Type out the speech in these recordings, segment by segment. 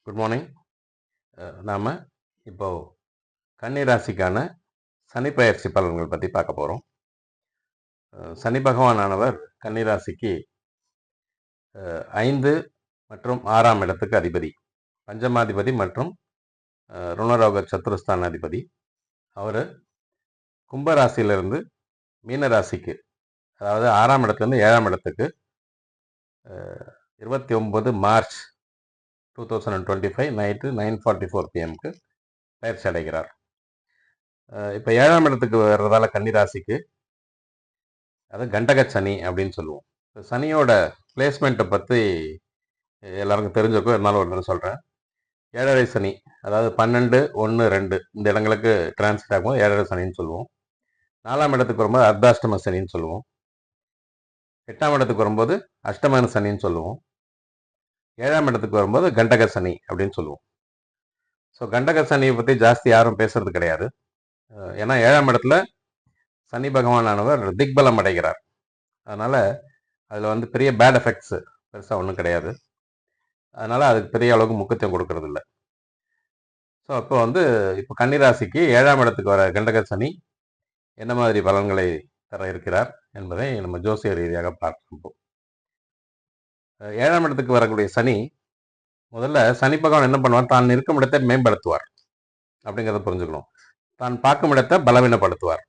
Good morning. நாம் இப்போ கன்னி ராசிக்கான சனி பெயர்ச்சி பலன்கள் பற்றி பார்க்க போகிறோம். சனி பகவானானவர் கன்னி ராசிக்கு 5 மற்றும் 6ஆம் இடத்துக்கு அதிபதி, பஞ்சமாதிபதி மற்றும் ருணரோக சத்துருஸ்தான அதிபதி. அவர் கும்பராசியிலிருந்து மீன ராசிக்கு, அதாவது 6ஆம் இடத்துலேருந்து 7ஆம் இடத்துக்கு 29 மார்ச் 2025 நைட்டு 9:44 PM பயிற்சி அடைகிறார். இப்போ 7ஆம் இடத்துக்கு வர்றதால கன்னிராசிக்கு அது கண்டக சனி அப்படின்னு சொல்லுவோம். சனியோட பிளேஸ்மெண்ட்டை பற்றி எல்லாருக்கும் தெரிஞ்சிருக்கும், இருந்தாலும் ஒரு தடவை சொல்கிறேன். 7.5 சனி, அதாவது 12, 1, 2 இந்த இடங்களுக்கு டிரான்ஸ்ஃபர் ஆகும்போது 7.5 சனின்னு சொல்லுவோம். 4ஆம் இடத்துக்கு வரும்போது அர்த்தாஷ்டம சனின்னு சொல்லுவோம். 8ஆம் இடத்துக்கு வரும்போது அஷ்டமன சனின்னு சொல்லுவோம். 7ஆம் இடத்துக்கு வரும்போது கண்டக சனி அப்படின்னு சொல்லுவோம். ஸோ கண்டக சனியை பற்றி ஜாஸ்தி யாரும் பேசுறது கிடையாது. ஏன்னா 7ஆம் இடத்துல சனி பகவானானவர் திக்பலம் அடைகிறார். அதனால் அதில் பெரிய பேட் எஃபெக்ட்ஸு பெருசாக ஒன்றும் கிடையாது. அதனால் அதுக்கு பெரிய அளவுக்கு முக்கியத்துவம் கொடுக்கறது இல்லை. ஸோ இப்போ கன்னிராசிக்கு 7ஆம் இடத்துக்கு வர கண்டக சனி என்ன மாதிரி பலன்களை தர இருக்கிறார் என்பதை நம்ம ஜோசிய ரீதியாக பார்ப்போம். 7ஆம் இடத்துக்கு வரக்கூடிய சனி, முதல்ல சனி பகவான் என்ன பண்ணுவார், தான் இருக்கும் இடத்தை மேம்படுத்துவார் அப்படிங்கிறத புரிஞ்சுக்கணும். தான் பார்க்கும் இடத்தை பலவீனப்படுத்துவார்.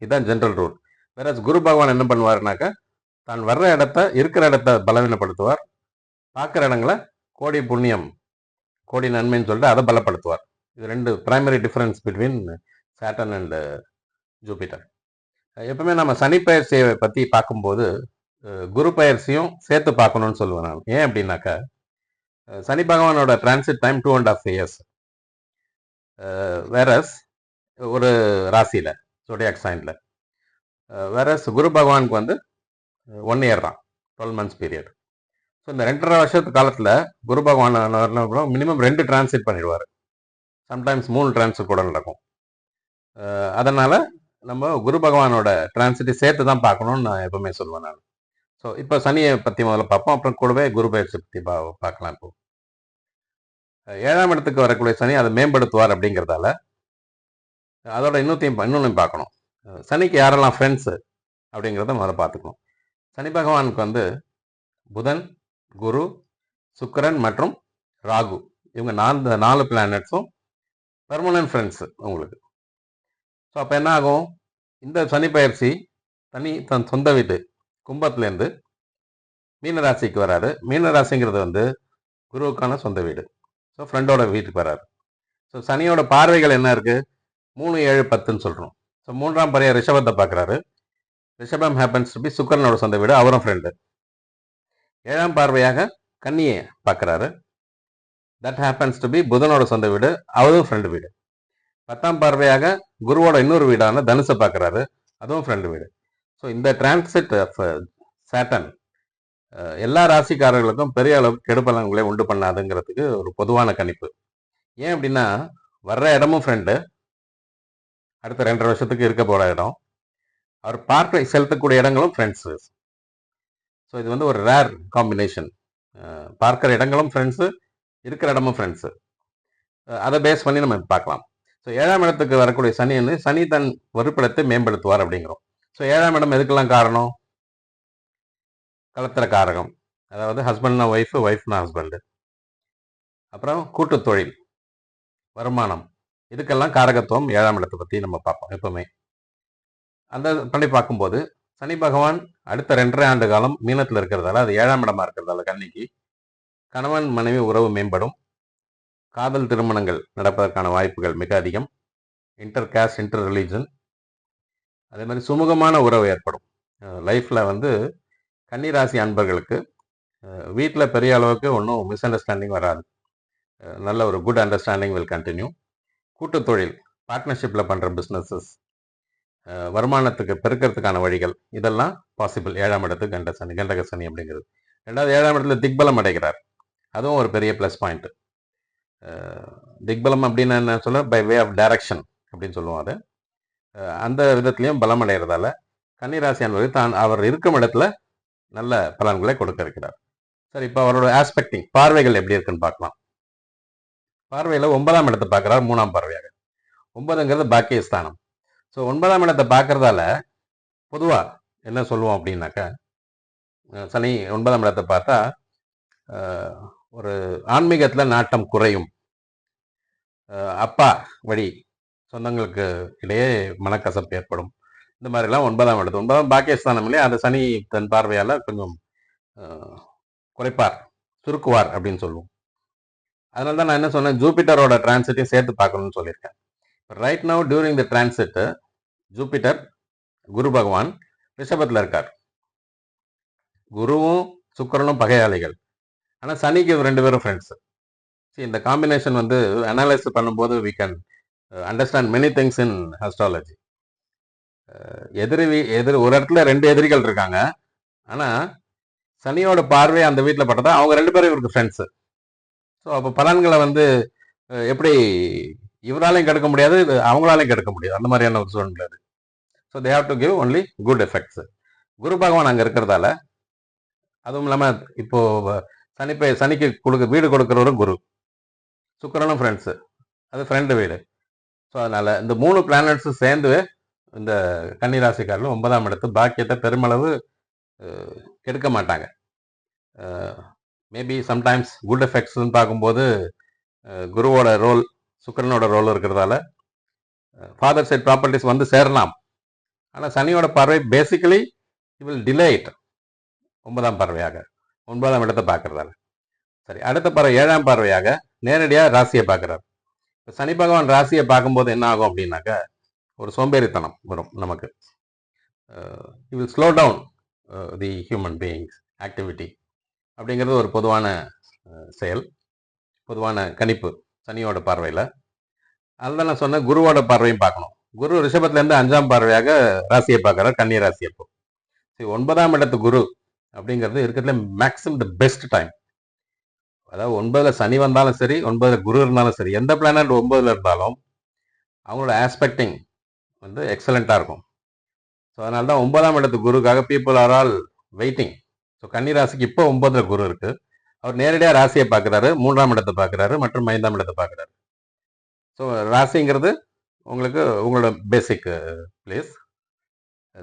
இதுதான் ஜென்ரல் ரூல். வேற குரு பகவான் என்ன பண்ணுவார்னாக்கா, தான் வர்ற இருக்கிற இடத்தை பலவீனப்படுத்துவார், பார்க்குற இடங்களை கோடி புண்ணியம் கோடி நன்மைன்னு சொல்லிட்டு அதை பலப்படுத்துவார். இது 2 primary difference between Saturn and Jupiter. எப்பவுமே நம்ம சனி பயிற்சியை பற்றி பார்க்கும்போது குரு பயிற்சியும் சேர்த்து பார்க்கணும்னு சொல்லுவேன் நான். ஏன் அப்படின்னாக்கா, சனி பகவானோட டிரான்சிட் டைம் 2.5 years. வேறஸ் ஒரு ராசியில் ஜோடியாக் சைனில், வேறஸ் குரு பகவானுக்கு 1 year தான், 12 months பீரியட். ஸோ இந்த 2.5 வருஷத்து காலத்தில் குரு பகவான் மினிமம் 2 டிரான்சிட் பண்ணிடுவார். சம்டைம்ஸ் 3 டிரான்சிட் கூட நடக்கும். அதனால் நம்ம குரு பகவானோட டிரான்சிட்டை சேர்த்து தான் பார்க்கணும்னு நான் எப்பவுமே சொல்லுவேன் நான். ஸோ இப்போ சனியை பற்றி முதல்ல பார்ப்போம், அப்புறம் கூடவே குரு பயிற்சி பற்றி பார்க்கலாம். இப்போ 7ஆம் இடத்துக்கு வரக்கூடிய சனி அதை மேம்படுத்துவார் அப்படிங்கிறதால அதோட இன்னொன்று பார்க்கணும். சனிக்கு யாரெல்லாம் ஃப்ரெண்ட்ஸு அப்படிங்கிறத முதல்ல பார்த்துக்கணும். சனி பகவானுக்கு புதன், குரு, சுக்கிரன் மற்றும் ராகு, இவங்க 4 பிளானட்ஸும் பெர்மனன்ட் ஃப்ரெண்ட்ஸு உங்களுக்கு. ஸோ அப்போ என்ன ஆகும், இந்த சனி பயிற்சி தன் சொந்த வீட்டு கும்பத்துலேருந்து மீனராசிக்கு வராது. மீனராசிங்கிறது குருவுக்கான சொந்த வீடு. ஸோ ஃப்ரெண்டோட வீட்டுக்கு வராது. ஸோ சனியோட பார்வைகள் என்ன இருக்குது, 3, 7, 10ன்னு சொல்கிறோம். ஸோ 3ஆம் பறைய ரிஷபத்தை பார்க்குறாரு. ரிஷபம் ஹேப்பன்ஸ் டு பி சுக்கரனோட சொந்த வீடு, அவரும் ஃப்ரெண்டு. 7ஆம் பார்வையாக கன்னியை பார்க்குறாரு. தட் ஹேப்பன்ஸ் டு பி புதனோட சொந்த வீடு, அவரும் ஃப்ரெண்டு வீடு. 10ஆம் பார்வையாக குருவோட இன்னொரு வீடான தனுசை பார்க்குறாரு, அதுவும் ஃப்ரெண்டு வீடு. ஸோ இந்த டிரான்சிட் ஆஃப் சாட்டர்ன் எல்லா ராசிக்காரர்களுக்கும் பெரிய அளவுக்கு கெடுபலன்களை உண்டு பண்ணாதுங்கிறதுக்கு ஒரு பொதுவான கணிப்பு. ஏன் அப்படின்னா, வர்ற இடமும் ஃப்ரெண்டு, அடுத்த 2.5 வருஷத்துக்கு இருக்க போகிற இடம், அவர் பார்வை செலுத்தக்கூடிய இடங்களும் ஃப்ரெண்ட்ஸு. ஸோ இது ஒரு ரேர் காம்பினேஷன். பார்க்குற இடங்களும் ஃப்ரெண்ட்ஸு, இருக்கிற இடமும் ஃப்ரெண்ட்ஸு. அதை பேஸ் பண்ணி நம்ம பார்க்கலாம். ஸோ 7ஆம் இடத்துக்கு வரக்கூடிய சனி தன் வறுப்பிடத்தை மேம்படுத்துவார் அப்படிங்கிறோம். ஸோ 7ஆம் இடம் எதுக்கெல்லாம் காரணம், கலத்திர காரகம், அதாவது ஹஸ்பண்ட்னா ஒய்ஃபு, ஒய்ஃப்னா ஹஸ்பண்டு. அப்புறம் கூட்டு தொழில், வருமானம், இதுக்கெல்லாம் காரகத்துவம் 7ஆம் இடத்தை பற்றி நம்ம பார்ப்போம் எப்பவுமே. அந்த பண்ணி பார்க்கும்போது சனி பகவான் அடுத்த 2.5 ஆண்டு காலம் மீனத்தில் இருக்கிறதால, அது 7ஆம் இடமா இருக்கிறதால கன்னிக்கு கணவன் மனைவி உறவு மேம்படும். காதல் திருமணங்கள் நடப்பதற்கான வாய்ப்புகள் மிக அதிகம். இன்டர் கேஸ்ட், இன்டர் ரிலீஜன், அதே மாதிரி சுமூகமான உறவு ஏற்படும். லைஃப்பில் கன்னிராசி அன்பர்களுக்கு வீட்டில் பெரிய அளவுக்கு ஒன்றும் மிஸ் அண்டர்ஸ்டாண்டிங் வராது. நல்ல ஒரு குட் அண்டர்ஸ்டாண்டிங் வில் கண்டினியூ. கூட்டு தொழில், பார்ட்னர்ஷிப்பில் பண்ணுற பிஸ்னஸஸ், வருமானத்துக்கு பெருக்கிறதுக்கான வழிகள், இதெல்லாம் பாசிபிள் 7ஆம் இடத்துக்கு கண்டக சனி அப்படிங்கிறது. 2வது 7ஆம் இடத்துல திக்பலம் அடைகிறார், அதுவும் ஒரு பெரிய ப்ளஸ் பாயிண்ட்டு. திக்பலம் அப்படின்னு என்ன சொல்ல, பை வே ஆஃப் டைரக்ஷன் அப்படின்னு சொல்லுவோம். அது அந்த விதத்துலையும் பலம் அடைகிறதால கன்னிராசி என்பது அவர் இருக்கும் இடத்துல நல்ல பலன்களை கொடுக்க இருக்கிறார். சரி, இப்போ அவரோட ஆஸ்பெக்டிங் பார்வைகள் எப்படி இருக்குன்னு பார்க்கலாம். பார்வையில் 9ஆம் இடத்தை பார்க்குறாரு 3ஆம் பார்வையாக. 9ங்கிறது பாக்கியஸ்தானம். ஸோ 9ஆம் இடத்தை பார்க்கறதால பொதுவாக என்ன சொல்லுவோம் அப்படின்னாக்கா, சனி 9ஆம் இடத்தை பார்த்தா ஒரு ஆன்மீகத்தில் நாட்டம் குறையும். அப்பா வழி சொந்தங்களுக்கு இடையே மனக்கசப்பு ஏற்படும். இந்த மாதிரிலாம் 9ஆம் இடத்து 9ஆம் பாக்கியஸ்தானம் இல்லையா, அந்த சனி தன் பார்வையால் கொஞ்சம் குறைப்பார், சுருக்குவார் அப்படின்னு சொல்லுவோம். அதனால தான் நான் என்ன சொன்னேன், ஜூபிட்டரோட டிரான்சிட்டையும் சேர்த்து பார்க்கணும்னு சொல்லியிருக்கேன். Right now during the transit Jupiter Guru பகவான் ரிஷபத்தில் இருக்கார். குருவும் சுக்கிரனும் பகையாளிகள், ஆனால் சனிக்கு 2 பேரும் ஃப்ரெண்ட்ஸ். இந்த காம்பினேஷன் வந்து அனலைஸ் பண்ணும்போது we can understand many things in astrology. ஒரு இடத்துல 2 எதிரிகள் இருக்காங்க, ஆனால் சனியோட பார்வை அந்த வீட்டில் பட்டதா அவங்க 2 பேரும் இவருக்கு ஃப்ரெண்ட்ஸு. ஸோ அப்போ பலன்களை வந்து எப்படி இவராலையும் கெடுக்க முடியாது, அவங்களாலையும் கெடுக்க முடியாது, அந்த மாதிரியான ஒரு சூழ்நிலை அது. So they have to give only good effects. Guru பகவான் அங்கே இருக்கிறதால, அதுவும் இல்லாமல் இப்போ சனிக்கு வீடு கொடுக்குறவரும் குரு, சுக்கிரனும் ஃப்ரெண்ட்ஸு, அது ஃப்ரெண்டு வீடு. ஸோ அதனால இந்த 3 பிளானட்ஸும் சேர்ந்து இந்த கன்னிராசிக்காரர்கள் 9ஆம் இடத்து பாக்கியத்தை பெருமளவு கெடுக்க மாட்டாங்க. மேபி சம்டைம்ஸ் குட் எஃபெக்ட்ஸ்ன்னு பார்க்கும்போது குருவோட ரோல், சுக்கிரனோட ரோல் இருக்கிறதால ஃபாதர் சைட் ப்ராப்பர்ட்டிஸ் வந்து சேரலாம். ஆனால் சனியோட பார்வை basically it will delay it. 9ஆம் பார்வையாக 9ஆம் இடத்தை பார்க்கறதால. சரி, அடுத்த பார்வை 7ஆம் பார்வையாக நேரடியாக ராசியை பார்க்குறாரு. இப்போ சனி பகவான் ராசியை பார்க்கும்போது என்ன ஆகும் அப்படின்னாக்கா, ஒரு சோம்பேறித்தனம் வரும் நமக்கு. It will slow down the human beings activity அப்படிங்கிறது ஒரு பொதுவான செயல், பொதுவான கணிப்பு சனியோட பார்வையில். அதுதான் நான் சொன்னேன், குருவோட பார்வையும் பார்க்கணும். குரு ரிஷபத்துலேருந்து 5ஆம் பார்வையாக ராசியை பார்க்குறார், கன்னி ராசி. அப்போ 9ஆம் இடத்து குரு அப்படிங்கிறது இருக்கிறதுல மேக்ஸிமம் த பெஸ்ட் டைம். அதாவது 9ல் சனி வந்தாலும் சரி, 9ல் குரு இருந்தாலும் சரி, எந்த பிளானட் 9ல் இருந்தாலும் அவங்களோட ஆஸ்பெக்டிங் வந்து எக்ஸலண்ட்டாக இருக்கும். ஸோ அதனால தான் 9ஆம் இடத்து குருக்காக people are all waiting. So கன்னி ராசிக்கு இப்போ 9ல் குரு இருக்குது. அவர் நேரடியாக ராசியை பார்க்குறாரு, 3ஆம் இடத்தை பார்க்குறாரு மற்றும் 5ஆம் இடத்தை பார்க்குறாரு. ஸோ ராசிங்கிறது உங்களுக்கு உங்களோட பேசிக் பிளேஸ்.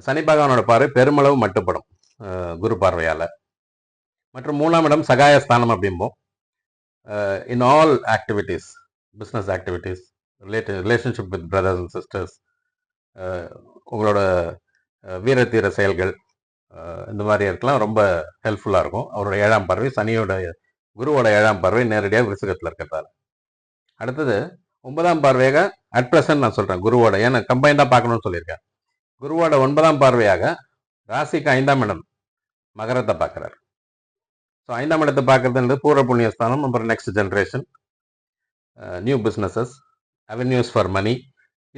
சனி பகவானோட பார்வை பெருமளவு மட்டுப்படும் குரு பார்வையால். மற்றும் 3ஆம் இடம் சகாயஸ்தானம் அப்படிம்போம். In all activities, business activities, relationship with brothers and sisters, உங்களோட வீரத்தீர செயல்கள், இந்த மாதிரி இருக்கலாம், ரொம்ப ஹெல்ப்ஃபுல்லாக இருக்கும். அவரோட 7ஆம் பார்வை, சனியோட குருவோட 7ஆம் பார்வை நேரடியாக விருச்சிகத்தில் இருக்கிறதால. அடுத்தது 9ஆம் பார்வையாக அட் ப்ரெசன்ட் நான் சொல்கிறேன் குருவோட, ஏன்னா கம்பைண்டாக பார்க்கணும்னு சொல்லியிருக்கேன். குருவோட 9ஆம் பார்வையாக ராசிக்கு 5ஆம் இடம் மகரத்தை பார்க்குறாரு. ஸோ 5ஆம் இடத்தை பார்க்கறதுன்றது பூர்வ புண்ணியஸ்தானம், அப்புறம் next generation, new businesses, avenues for money,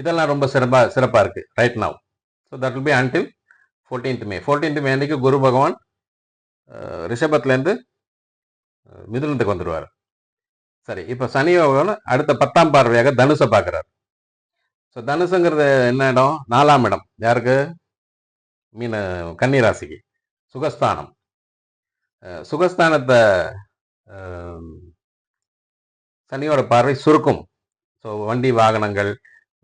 இதெல்லாம் ரொம்ப சிறப்பாக இருக்குது right now. So that will be until 14th May. 14th May அன்றைக்கு குரு பகவான் ரிஷபத்துலேருந்து மிதுனத்துக்கு வந்துடுவார். சரி, இப்போ சனி பகவான் அடுத்த 10ஆம் பார்வையாக தனுசை பார்க்குறாரு. ஸோ தனுசுங்கிறது என்ன இடம்? 4ஆம் இடம். யாருக்கு? கன்னி ராசிக்கு சுகஸ்தானம். சுகஸ்தானத்தை சனியோட பார்வை சுருக்கும். ஸோ வண்டி வாகனங்கள்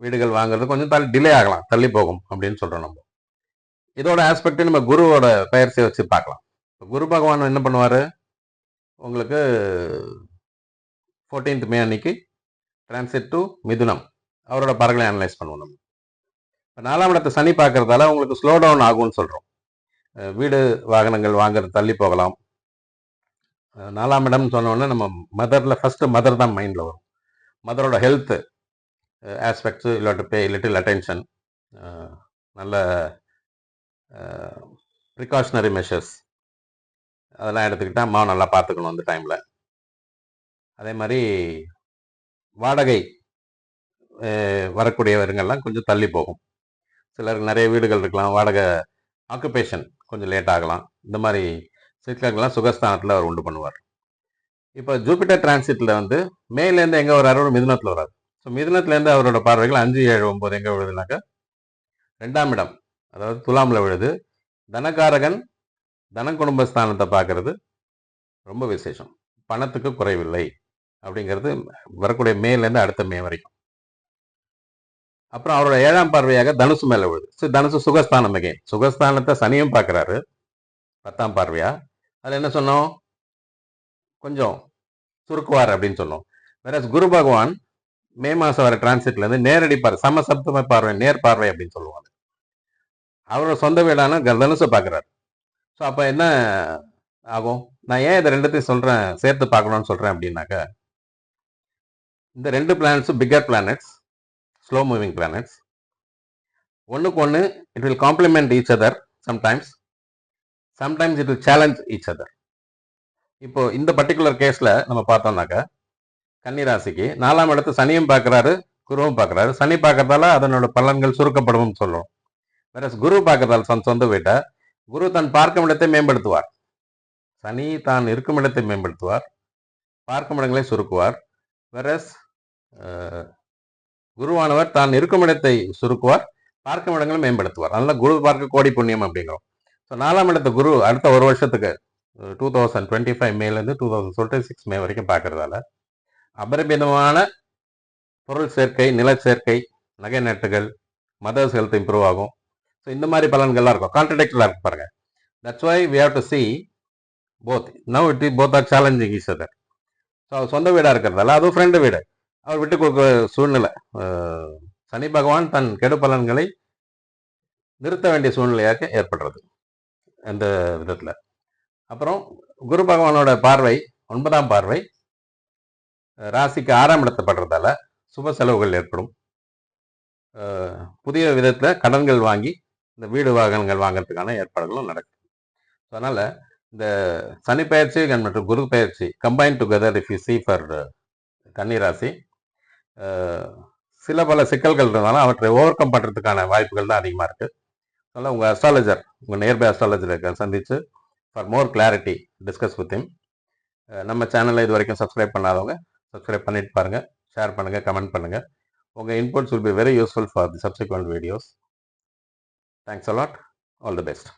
வீடுகள் வாங்குறது கொஞ்சம் டிலே ஆகலாம், தள்ளி போகும் அப்படின்னு சொல்கிறோம் நம்ம. இதோட ஆஸ்பெக்ட் நம்ம குருவோட பெயர்ச்சியை வச்சு பார்க்கலாம். குரு பகவான் என்ன பண்ணுவார், உங்களுக்கு 14th May அன்னைக்கு டிரான்சிட் டு மிதுனம், அவரோட பறகளை அனலைஸ் பண்ணுவோம் நம்ம. இப்போ 4ஆம் இடத்தை சனி பார்க்கறதால உங்களுக்கு ஸ்லோ டவுன் ஆகும்னு சொல்கிறோம். வீடு வாகனங்கள் வாங்குறது தள்ளி போகலாம். 4ஆம் இடம்னு சொன்னோடனே நம்ம மதரில் ஃபஸ்ட்டு மதர் தான் மைண்டில் வரும். மதரோட ஹெல்த்து ஆஸ்பெக்ட்ஸு இல்லாட்டு பே லிட்டில் அட்டென்ஷன், நல்ல ப்ரிகாஷனரி மெஷர்ஸ் அதெல்லாம் எடுத்துக்கிட்டால் அம்மாவை நல்லா பார்த்துக்கணும் அந்த டைமில். அதே மாதிரி வாடகை வரக்கூடியவர்கள்லாம் கொஞ்சம் தள்ளி போகும். சிலருக்கு நிறைய வீடுகள் இருக்கலாம், வாடகை ஆக்குபேஷன் கொஞ்சம் லேட் ஆகலாம். இந்த மாதிரி சிக்கல்கள்லாம் சுகஸ்தானத்தில் அவர் உண்டு பண்ணுவார். இப்போ ஜூபிட்டர் டிரான்சிட்டில் வந்து மேலேருந்து எங்கே வர்றாரு? மிதுனத்தில் வர்றாரு. ஸோ மிதுனத்துலேருந்து அவரோட பார்வைகள் 5, 7, 9 எங்கே விழுதுனாக்கா 2ஆம் இடம், அதாவது துலாமில் விழுது. தனகாரகன் தன குடும்பஸ்தானத்தை பார்க்கறது ரொம்ப விசேஷம். பணத்துக்கு குறைவில்லை. அப்படிங்கிறது வரக்கூடிய மேலேருந்து அடுத்த மே வரைக்கும். அப்புறம் அவரோட 7ஆம் பார்வையாக தனுசு மேல விழுது. தனுசு சுகஸ்தானம் அகைன். சுகஸ்தானத்தை சனியும் பார்க்கிறாரு 10ஆம் பார்வையா. அதில் என்ன சொன்னோம், கொஞ்சம் சுருக்குவார் அப்படின்னு சொன்னோம். வேற குரு பகவான் மே மாசம் வர டிரான்சிட்ல இருந்து நேரடி பார்வை, சமசப்தம பார்வை, நேர் பார்வை அப்படின்னு சொல்லுவாங்க. அவரோட சொந்த வீடான தனுசை பார்க்கிறாரு. ஸோ அப்போ என்ன ஆகும், நான் ஏன் இதை ரெண்டுத்தையும் சொல்றேன், சேர்த்து பார்க்கணும்னு சொல்றேன் அப்படின்னாக்க, இந்த 2 பிளானட்ஸும் bigger planets, slow moving planets. ஒன்றுக்கு ஒன்று it will complement each other. Sometimes it will challenge each other. இப்போ இந்த பர்டிகுலர் கேஸ்ல நம்ம பார்த்தோம்னாக்க, கன்னிராசிக்கு 4ஆம் இடத்து சனியும் பார்க்கிறாரு, குருவும் பார்க்கிறாரு. சனி பார்க்கறதால அதனோட பலன்கள் சுருக்கப்படும் சொல்றோம். வேற குரு பார்க்கறதால சொந்த வீட்டை, குரு தன் பார்க்கும் இடத்தை மேம்படுத்துவார். சனி தான் இருக்கும் இடத்தை மேம்படுத்துவார், பார்க்கும் இடங்களை சுருக்குவார். வேற குருவானவர் தான் இருக்கும் இடத்தை சுருக்குவார், பார்க்கும் இடங்களை மேம்படுத்துவார். அதனால குரு பார்க்க கோடி புண்ணியம் அப்படிங்கிறோம். ஸோ 4ஆம் இடத்து குரு அடுத்த ஒரு வருஷத்துக்கு 2025 மேலேருந்து 2026 மே வரைக்கும் பார்க்கறதால அபரிமிதமான பொருள் சேர்க்கை, நில சேர்க்கை, நகை நட்டுகள், மதர்ஸ் ஹெல்த் இம்ப்ரூவ் ஆகும். ஸோ இந்த மாதிரி பலன்கள்லாம் இருக்கும். கான்ட்ரடிக்டராக இருக்கு பாருங்க. That's why we have to see both. Now it is both are challenging each other. So அவர் சொந்த வீடாக இருக்கிறதால, அதுவும் ஃப்ரெண்டு வீடு, அவர் விட்டு கொடுக்குற சூழ்நிலை. சனி பகவான் தன் கெடு பலன்களை நிறுத்த வேண்டிய சூழ்நிலையாக ஏற்படுறது அந்த விதத்தில். அப்புறம் குரு பகவானோட பார்வை, 9ஆம் பார்வை ராசிக்கு 6ஆம் இடத்தை படுறதால சுப செலவுகள் ஏற்படும். புதிய விதத்தில் கடன்கள் வாங்கி இந்த வீடு வாகனங்கள் வாங்கிறதுக்கான ஏற்பாடுகளும் நடக்கும். அதனால இந்த சனி பயிற்சி மற்றும் குரு பயிற்சி combine together if you see for கன்னிராசி, சில பல சிக்கல்கள் இருந்தாலும் அவற்றை ஓவர் கம் பண்ணுறதுக்கான வாய்ப்புகள் தான் அதிகமாக இருக்குது. அதனால் உங்கள் அஸ்ட்ராலஜர், உங்கள் நியர்பை அஸ்ட்ராலஜரை சந்தித்து for more clarity discuss with him. நம்ம சேனலை இது வரைக்கும் சப்ஸ்கிரைப் பண்ணாதவங்க சப்ஸ்கிரைப் பண்ணிட்டு பாருங்கள், ஷேர் பண்ணுங்கள், கமெண்ட் பண்ணுங்கள். உங்கள் inputs will be very useful for the subsequent videos. Thanks a lot. All the best.